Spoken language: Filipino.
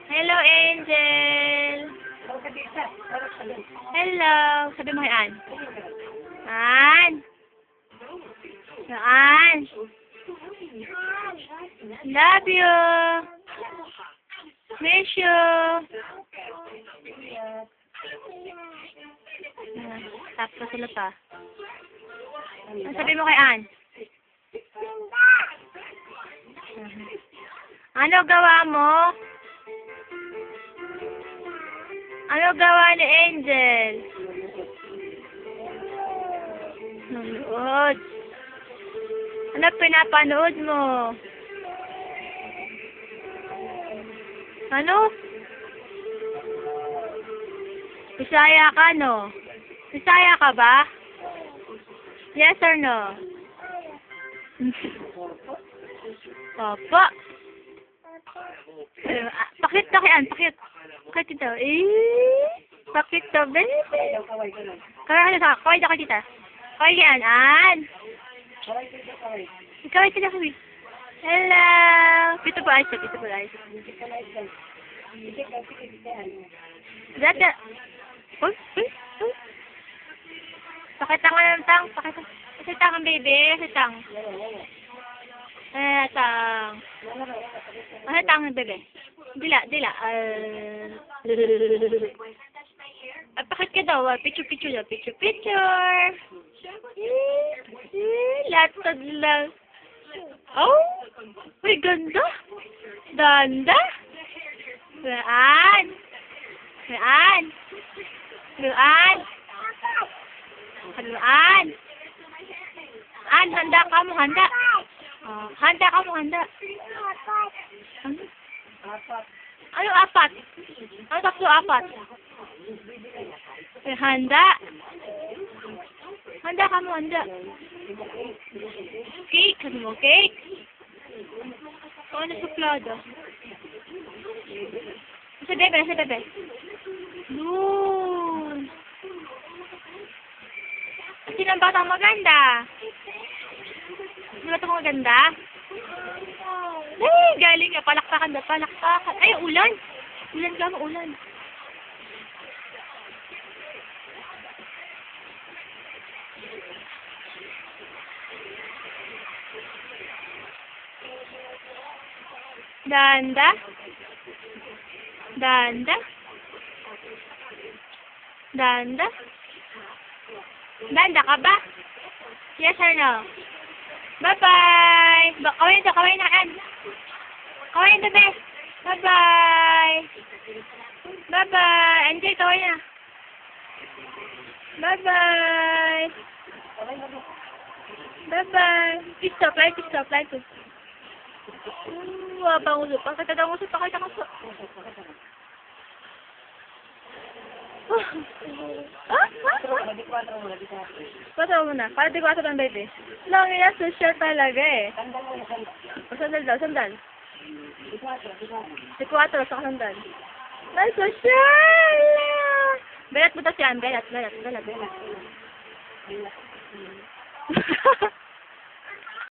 Hello, Angel. Hello. Sabi mo kay Ann. Ann. Ann. Love you. Miss you. Tapos sila pa. Ano sabi mo kay Ann? Ano gawa mo? Ano gawa ni Angel? Nanood. Ano pinapanood mo? Ano? Bisaya ka, no? Bisaya ka ba? Yes or no? Papa. Pakit na kay Ann, pakit. Pakit ito. Pakit to, baby. Kaway ka sa kaway ka kita. Kaway ka Ann, Ann. Kaway ka kami. Hello. Pito po ayos, pito po ayos. Dada. Uy. Pakita nga ng tang, pakita. Pakita ang baby, pakita ang. Tang. Pakita ang bebe. Dila. Pakit ka daw, picture daw, picture. Latag lang. Oh, may ganda. Ganda. Gaan. An, handa ka mo, handa. Handa ka mo, handa. Ano apat? Ano tatlo apat? Handa. Handa ka mo, handa. Cake, ano mo, cake? Ano suplado? Sa bebe. Doon. Sino ang batang maganda? Sino batang maganda? Ay, galing ka. Palakpakan. Ay, ulan. Ulan ka mo, ulan. Danda ka ba? Yes or no? Bye-bye! Kaway na, Ann. Kaway na, bebe. Bye-bye! Bye-bye! Enjoy, kaway na. Bye-bye! Bye-bye! Please stop, like it. Abang uso. Pakita ng uso. Kwatro muna. Para di kwatro ng baby. Lang yan, social talaga eh. Sandal. Si kwatro, saka sandal. Ay, social! Belat mo to si Ann. Belat.